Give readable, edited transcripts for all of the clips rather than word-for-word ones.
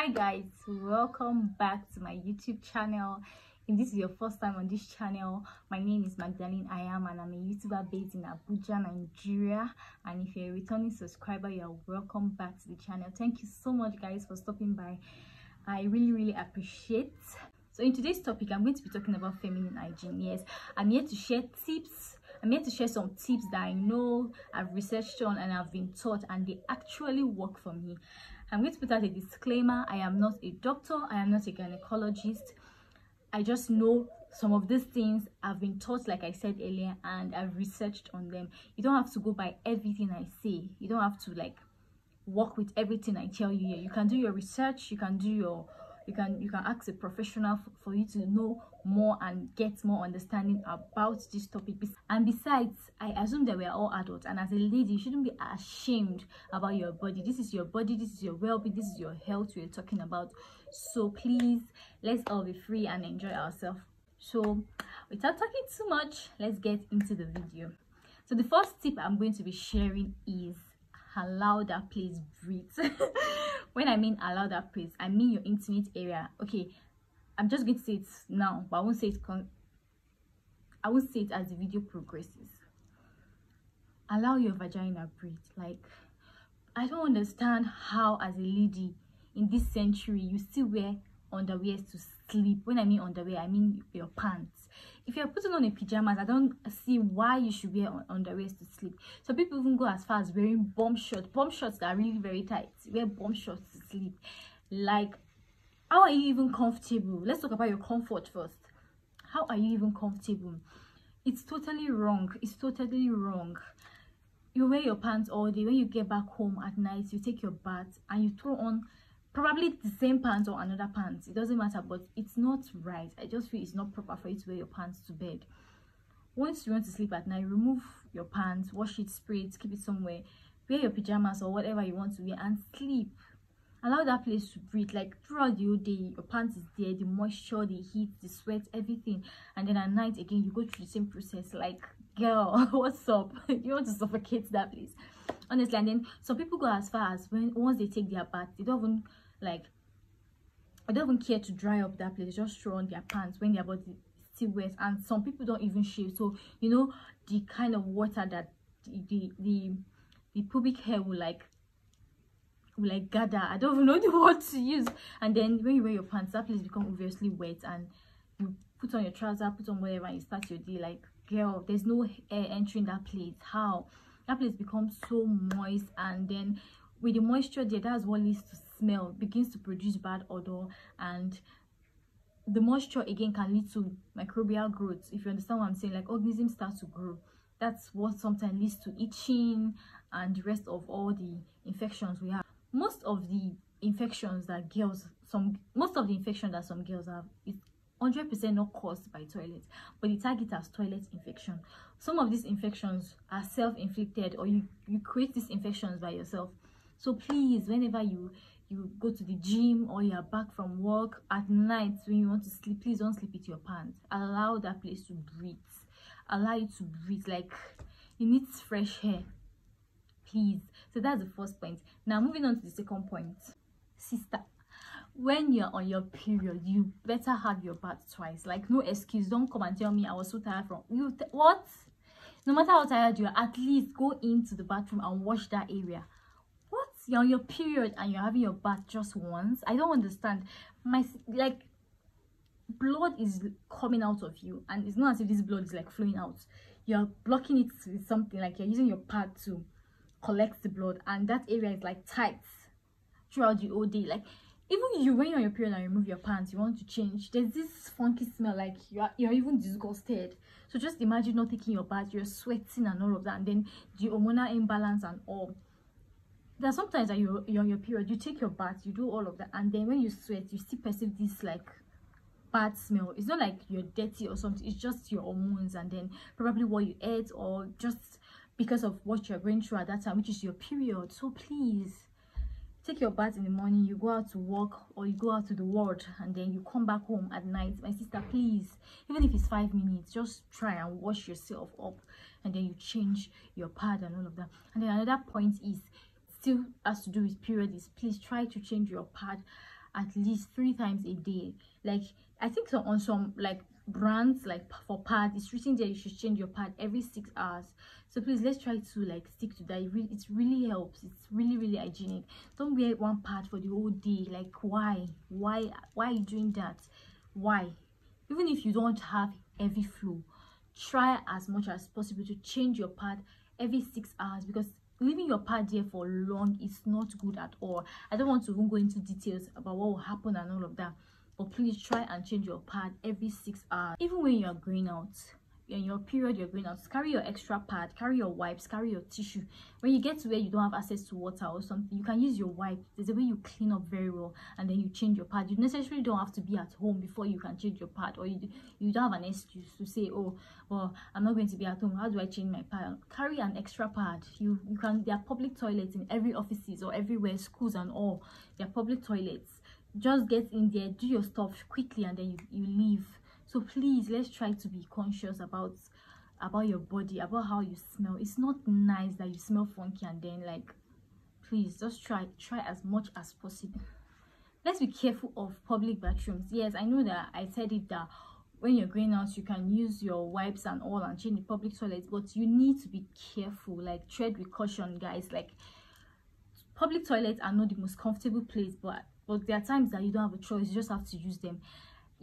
Hi guys, welcome back to my YouTube channel. If this is your first time on this channel, my name is Magdalene Ayam and I'm a YouTuber based in Abuja, Nigeria. And if you're a returning subscriber, you're welcome back to the channel. Thank you so much guys for stopping by. I really appreciate. So in today's topic, I'm going to be talking about feminine hygiene. Yes, I'm here to share tips. I'm here to share some tips that I know I've researched on and I've been taught, and they actually work for me. I'm going to put out a disclaimer. I am not a doctor. I am not a gynecologist. I just know some of these things I've been taught, like I said earlier, and I've researched on them. You don't have to go by everything I say. You don't have to like work with everything I tell you here. You can do your research. You can do your you can ask a professional for you to know more and get more understanding about this topic. And besides, I assume that we are all adults, and as a lady, you shouldn't be ashamed about your body. This is your body, this is your well-being, this is your health we're talking about. So please, let's all be free and enjoy ourselves. So without talking too much, let's get into the video. So the first tip I'm going to be sharing is allow that place breathe. When I mean allow that place, I mean your intimate area. Okay, I'm just going to say it now, but I won't say it as the video progresses. Allow your vagina breathe. Like, I don't understand how as a lady in this century you still wear underwear to sleep. When I mean underwear, I mean your pants. If you're putting on a pajamas, I don't see why you should wear underwear to sleep. So people even go as far as wearing bomb shorts that are really very tight. Wear bomb shorts to sleep. Like, how are you even comfortable? Let's talk about your comfort first. How are you even comfortable? It's totally wrong. It's totally wrong. You wear your pants all day. When you get back home at night, you take your bath and you throw on probably the same pants or another pants. It doesn't matter, but it's not right. I just feel it's not proper for you to wear your pants to bed. Once you want to sleep at night, remove your pants, wash it, spray it, keep it somewhere, wear your pajamas or whatever you want to wear and sleep. Allow that place to breathe. Like, throughout the whole day, your pants is there, the moisture, the heat, the sweat, everything, and then at night again you go through the same process. Like, girl, what's up? You want to suffocate that place, honestly. And then some people go as far as once they take their bath, they don't even care to dry up that place. They just throw on their pants when their body still wet. And some people don't even shave, so you know the kind of water that the pubic hair will gather. I don't even know the word to use. And then when you wear your pants, that place become obviously wet, and you put on your trousers, put on whatever, and you start your day. Like, girl, there's no air entering that place. How? That place becomes so moist, and then with the moisture there, that's what leads to smell, begins to produce bad odor, and the moisture again can lead to microbial growth. If you understand what I'm saying, like organisms start to grow. That's what sometimes leads to itching and the rest of all the infections we have. Most of the infections that some girls have is 100% not caused by toilets, but the target as toilet infection. Some of these infections are self-inflicted, or you create these infections by yourself. So please, whenever you go to the gym or you're back from work at night when you want to sleep, please don't sleep with your pants. Allow that place to breathe. Allow it to breathe. Like, it needs fresh air, please. So that's the first point. Now moving on to the second point. Sister, when you're on your period, you better have your bath twice. Like, no excuse. Don't come and tell me I was so tired from you. What? No matter how tired you are, at least go into the bathroom and wash that area. What? You're on your period and you're having your bath just once? I don't understand. Blood is coming out of you, and it's not as if this blood is like flowing out. You're blocking it with something, like you're using your pad to collect the blood, and that area is like tight throughout the whole day. Like, even you, when you're on your period and you remove your pants, you want to change, there's this funky smell, like you're even disgusted. So just imagine not taking your bath, you're sweating and all of that, and then the hormonal imbalance and all. There's sometimes that you're on your period, you take your bath, you do all of that, and then when you sweat, you still perceive this like bad smell. It's not like you're dirty or something, it's just your hormones, and then probably what you ate, or just because of what you're going through at that time, which is your period. So please take your bath in the morning, you go out to work or you go out to the world, and then you come back home at night. My sister, please, even if it's 5 minutes, just try and wash yourself up, and then you change your pad and all of that. And then another point is still has to do with period is, please try to change your pad at least 3 times a day. Like I think so on some like brands, like for pads, it's written there you should change your pad every 6 hours. So please, let's try to like stick to that. It really helps. It's really hygienic. Don't wear one pad for the whole day. Like why are you doing that? Why? Even if you don't have heavy flow, try as much as possible to change your pad every 6 hours, because leaving your pad there for long is not good at all. I don't want to even go into details about what will happen and all of that, but please try and change your pad every 6 hours. Even when you are going out, in your period you're going out, carry your extra pad, carry your wipes, carry your tissue. When you get to where you don't have access to water or something, you can use your wipe. There's a way you clean up very well, and then you change your pad. You necessarily don't have to be at home before you can change your pad, or you don't have an excuse to say, oh well, I'm not going to be at home, how do I change my pad? Carry an extra pad. You can, there are public toilets in every offices or everywhere, schools and all. There are public toilets. Just get in there, do your stuff quickly, and then you leave. So please, let's try to be conscious about your body, about how you smell. It's not nice that you smell funky, and then like, please just try as much as possible. Let's be careful of public bathrooms. Yes, I know that I said it that when you're going out you can use your wipes and all and change the public toilets, but you need to be careful. Like, tread with caution, guys. Like, public toilets are not the most comfortable place, but there are times that you don't have a choice. You just have to use them.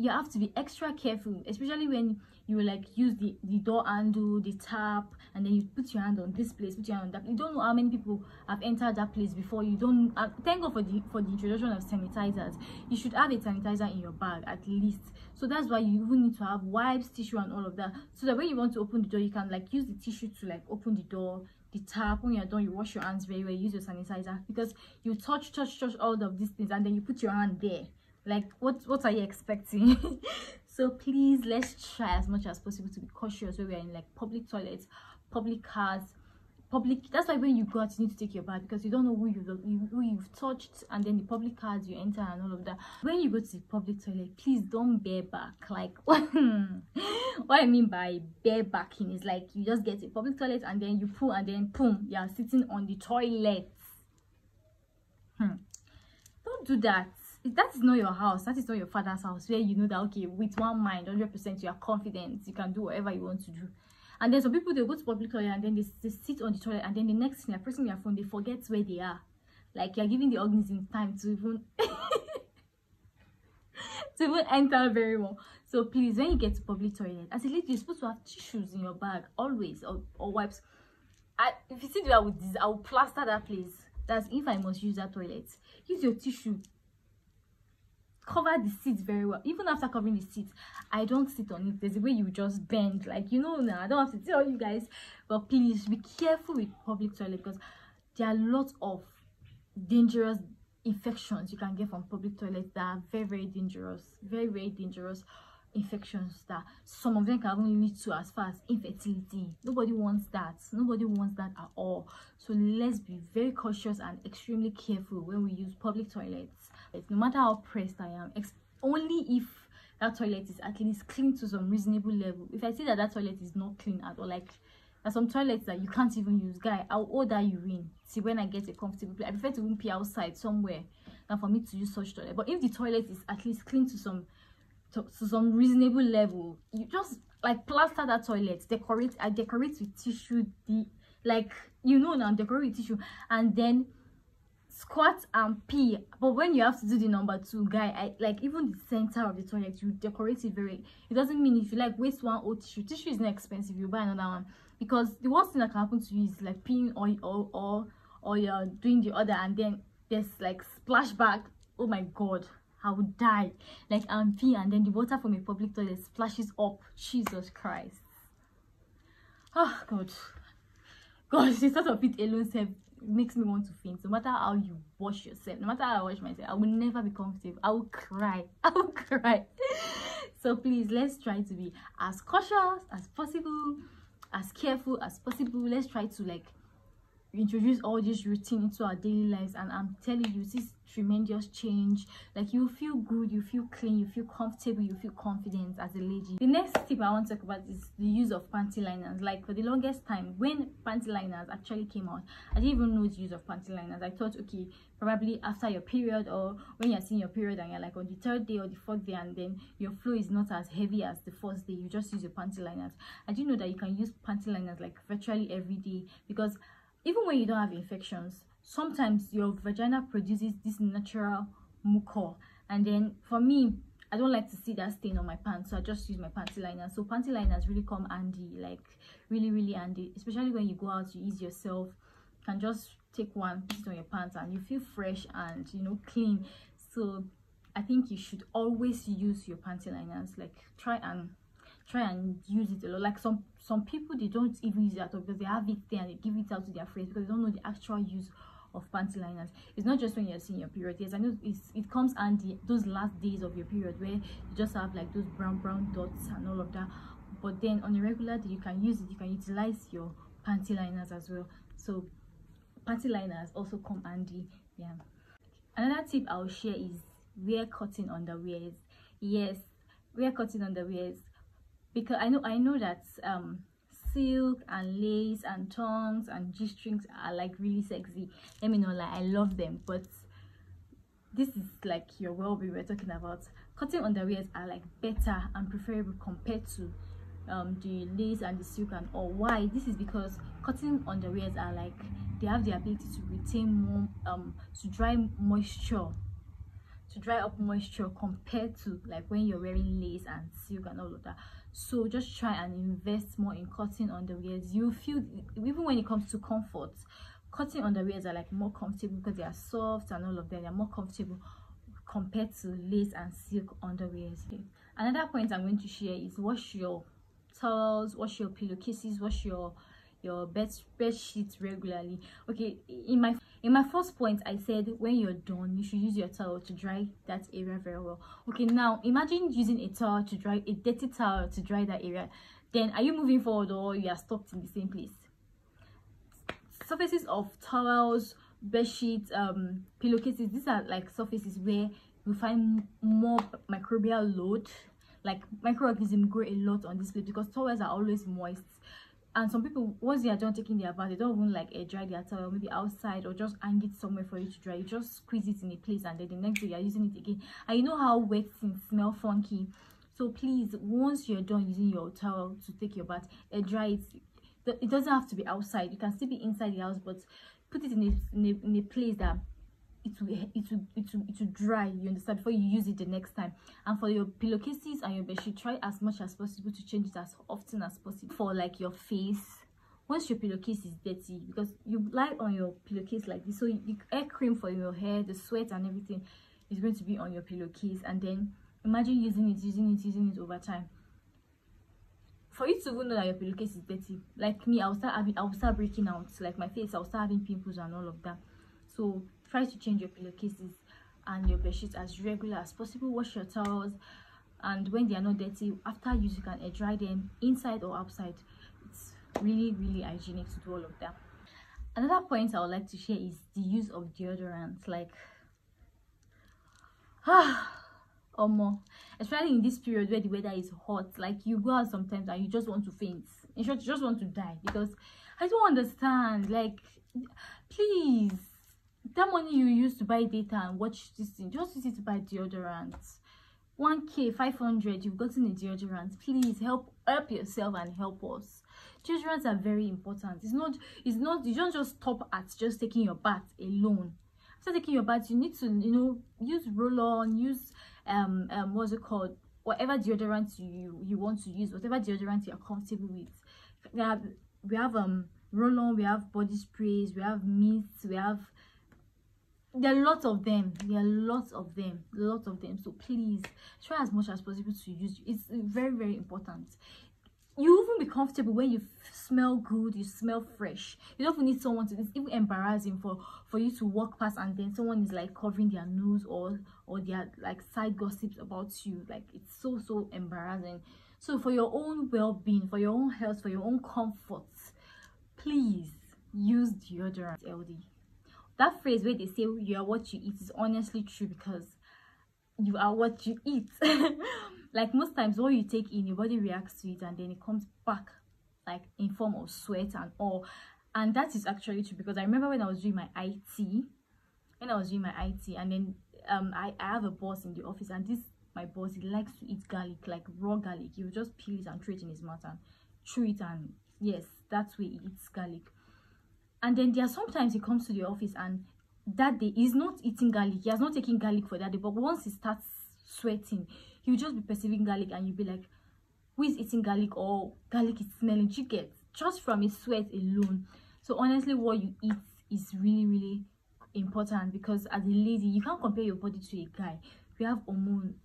You have to be extra careful, especially when you like use the door handle, the tap, and then you put your hand on this place, put your hand on that. You don't know how many people have entered that place before. You don't thank God for the introduction of sanitizers. You should have a sanitizer in your bag at least. So that's why you even need to have wipes, tissue, and all of that, so that when you want to open the door, you can like use the tissue to like open the door, the tap. When you're done, you wash your hands very well, use your sanitizer, because you touch all of these things and then you put your hand there. Like, what are you expecting? So please, let's try as much as possible to be cautious when we are in like public toilets, public cars, that's why when you go out you need to take your bath, because you don't know who you've touched, and then the public cars you enter and all of that. When you go to the public toilet, please don't bareback. Like, what I mean by barebacking is like you just get to a public toilet and then you pull, and then boom, you are sitting on the toilet. Don't do that. That is not your house. That is not your father's house, where you know that, okay, with one mind, 100%, you are confident, you can do whatever you want to do. And then some people, they go to public toilet and then they sit on the toilet, and then the next thing, they're pressing their phone, they forget where they are. Like, you're giving the organism time to even to even enter very well. So please, when you get to public toilet, as a lady, you're supposed to have tissues in your bag always, or wipes. If you see that with this, I will plaster that place. That's if I must use that toilet. Use your tissue. Cover the seats very well. Even after covering the seats, I don't sit on it. There's a way you just bend, like, you know. Now I don't have to tell you guys, but please be careful with public toilet, because there are lots of dangerous infections you can get from public toilets that are very dangerous, very dangerous infections, that some of them can even lead to as far as infertility. Nobody wants that. Nobody wants that at all. So let's be very cautious and extremely careful when we use public toilets. No matter how pressed I am, only if that toilet is at least clean to some reasonable level. If I see that toilet is not clean at all, like there's some toilets that you can't even use, guy, I'll order urine. See, when I get a comfortable place, I prefer to even pee outside somewhere than for me to use such toilet. But if the toilet is at least clean to some reasonable level, you just like plaster that toilet, I decorate with tissue, decorate with tissue, and then squat and pee. But when you have to do the number 2, guy, like even the center of the toilet, you decorate it very. It doesn't mean if you like waste one old tissue is not expensive, you buy another one, because the worst thing that can happen to you is like peeing or you're doing the other, and then there's like splashback. Oh my god, I would die. Like, I'm peeing and then the water from a public toilet splashes up. Jesus Christ. Oh god, the thought of it alone makes me want to faint. No matter how you wash yourself, no matter how I wash myself, I will never be comfortable. I will cry. So please, let's try to be as cautious as possible, as careful as possible. Let's try to like introduce all this routine into our daily lives, and I'm telling you, this tremendous change. Like, you feel good, you feel clean, you feel comfortable, you feel confident as a lady. The next tip I want to talk about is the use of panty liners. Like, for the longest time, when panty liners actually came out, I didn't even know the use of panty liners. I thought, okay, probably after your period, or when you're seeing your period and you're like on the 3rd day or the 4th day, and then your flow is not as heavy as the 1st day, you just use your panty liners. I didn't know that you can use panty liners like virtually every day, because even when you don't have infections, sometimes your vagina produces this natural mucor, and then for me, I don't like to see that stain on my pants, so I just use my panty liners. So panty liners really come handy, like really handy, especially when you go out, you ease yourself. You can just take one, put it on your pants, and you feel fresh and, you know, clean. So I think you should always use your panty liners. Like, try and use it a lot. Like, some people, they don't even use it at all, because they have it there and they give it out to their friends because they don't know the actual use of panty liners. It's not just when you're seeing your period. Yes, I know it comes handy those last days of your period where you just have like those brown dots and all of that, but then on a regular day you can use it, you can utilize your panty liners as well. So panty liners also come handy. Yeah, another tip I'll share is wear cotton underwears. Yes, wear cotton underwears, because I know that silk and lace and tongs and g-strings are like really sexy. Let me know, like, I love them, but this is like your well-being we're talking about. Cotton underwears are like better and preferable compared to the lace and the silk and all. Why? This is because cotton underwears are like, they have the ability to retain more to dry up moisture compared to like when you're wearing lace and silk and all of that. So just try and invest more in cotton underwears. You feel, even when it comes to comfort, cotton underwears are like more comfortable because they are soft and all of that. They are more comfortable compared to lace and silk underwears. Okay. Another point I'm going to share is wash your towels, wash your pillowcases, wash your bed sheets regularly. Okay, in my first point, I said when you're done, you should use your towel to dry that area very well. Okay, now imagine using a dirty towel to dry that area. Then are you moving forward, or you are stopped in the same place? Surfaces of towels, bed sheets, pillowcases, these are like surfaces where you find more microbial load. Like, microorganisms grow a lot on this place because towels are always moist. And some people, once they are done taking their bath, they don't even like dry their towel, maybe outside, or just hang it somewhere for you to dry. You just squeeze it in a place, and then the next day you are using it again, and you know how wet things smell funky. So please, once you're done using your towel to take your bath, dry it. It doesn't have to be outside, you can still be inside the house, but put it in a place that it will dry, you understand, before you use it the next time. And for your pillowcases and your bedsheet, try as much as possible to change it as often as possible. For like your face, once your pillowcase is dirty, because you lie on your pillowcase like this, so the hair cream for your hair, the sweat and everything is going to be on your pillowcase, and then imagine using it over time. For you to even know that your pillowcase is dirty, like me, I'll start breaking out, like my face, I'll start having pimples and all of that. So try to change your pillowcases and your bedsheets as regular as possible. Wash your towels, and when they are not dirty, after use, you can air dry them inside or outside. It's really hygienic to do all of that. Another point I would like to share is the use of deodorant. Like, especially in this period where the weather is hot, like, you go out sometimes and you just want to faint. In short, you just want to die, because I don't understand. Like, please, that money you use to buy data and watch this thing, just use it to buy deodorant. 1k 500, you've gotten a deodorant. Please help yourself and help us. Deodorants are very important. It's not you don't just stop at just taking your bath alone. After taking your bath, you need to, you know, use roll-on, use what's it called, whatever deodorant you want to use, whatever deodorant you're comfortable with. We have roll-on, we have body sprays, we have mints, there are lots of them. So please try as much as possible to use. It's very important. You even be comfortable when you smell good, you smell fresh. You don't need someone to, it's even embarrassing for you to walk past and then someone is like covering their nose or their like side gossips about you. Like, it's so embarrassing. So for your own well-being, for your own health, for your own comfort, please use deodorant. LD, that phrase where they say you are what you eat is honestly true, because you are what you eat. Like most times what you take in, your body reacts to it, and then it comes back like in form of sweat and all. And that is actually true, because I remember when I was doing my IT, and then I have a boss in the office, and this my boss, he likes to eat garlic, like raw garlic. He will just peel it and throw it in his mouth and chew it, and yes, that's where he eats garlic. And then there are sometimes he comes to the office, and that day he's not eating garlic, he has not taken garlic for that day, but once he starts sweating, he'll just be perceiving garlic, and you'll be like, who is eating garlic, or garlic is smelling? You get, just from his sweat alone. So honestly, what you eat is really, really important, because as a lady, you can't compare your body to a guy. We have hormones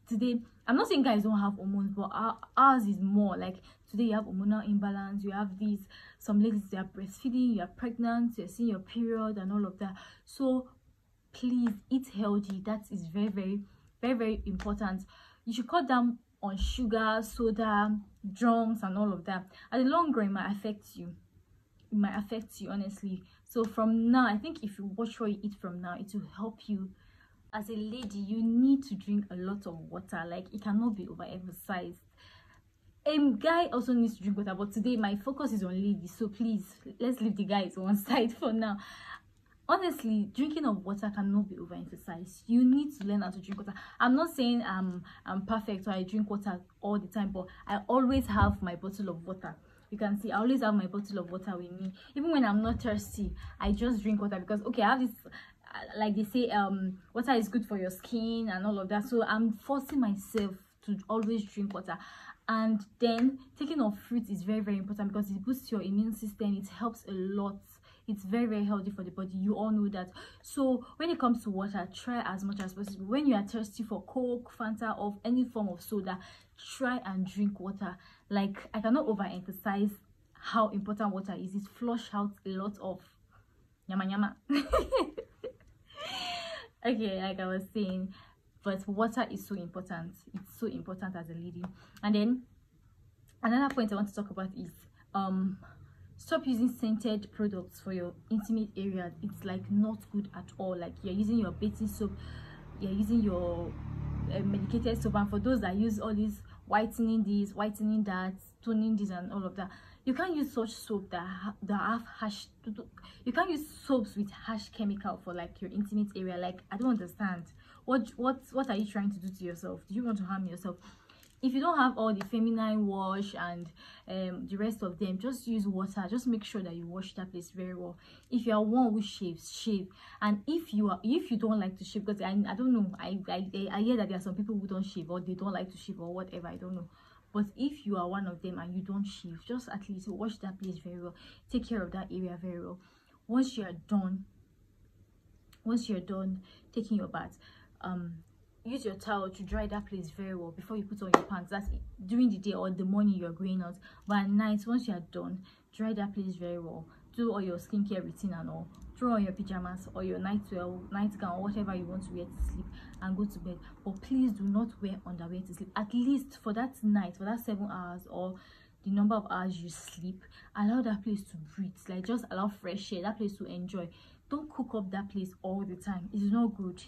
today. I'm not saying guys don't have hormones, but ours is more like, today you have hormonal imbalance, you have these, some ladies, they are breastfeeding, you are pregnant, you're seeing your period and all of that. So please eat healthy. That is very, very, very, very important. You should cut down on sugar, soda, drunks and all of that. At the long run, it might affect you. It might affect you, honestly. So from now, I think if you watch what you eat from now, it will help you. As a lady, you need to drink a lot of water. Like, it cannot be overemphasized. Guy also needs to drink water, but today my focus is on ladies, so please, let's leave the guys one side for now. Honestly, drinking of water cannot be overemphasized. You need to learn how to drink water. I'm not saying I'm perfect or I drink water all the time, but I always have my bottle of water. You can see I always have my bottle of water with me. Even when I'm not thirsty, I just drink water, because okay, I have this, like they say, water is good for your skin and all of that. So I'm forcing myself to always drink water. And then taking of fruit is very, very important, because it boosts your immune system. It helps a lot. It's very, very healthy for the body. You all know that. So when it comes to water, try as much as possible. When you are thirsty for Coke, Fanta, or any form of soda, try and drink water. Like, I cannot overemphasize how important water is. It flush out a lot of yama yama. Okay, like I was saying, but water is so important. It's so important as a lady. And then another point I want to talk about is stop using scented products for your intimate areas. It's like not good at all. Like, you're using your bathing soap, you're using your medicated soap, and for those that use all these whitening this, whitening that, toning this and all of that, you can't use such soap that have harsh, you can't use soaps with harsh chemical for like your intimate area. Like, I don't understand. What are you trying to do to yourself? Do you want to harm yourself? If you don't have all the feminine wash and the rest of them, just use water. Just make sure that you wash that place very well. If you are one who shaves, shave. And if you don't like to shave, because I don't know, I hear that there are some people who don't shave, or they don't like to shave, or whatever, I don't know. But if you are one of them and you don't shave, just at least wash that place very well. Take care of that area very well. Once you're done taking your bath, use your towel to dry that place very well before you put on your pants. That's during the day or the morning you're going out. But at night, once you're done, dry that place very well. Do all your skincare routine and all. Throw on your pajamas or your nightgown or whatever you want to wear to sleep, and go to bed. But please do not wear underwear to sleep. At least for that night, for that 7 hours or the number of hours you sleep, allow that place to breathe. Like, just allow fresh air, that place to enjoy. Don't cook up that place all the time. It's not good.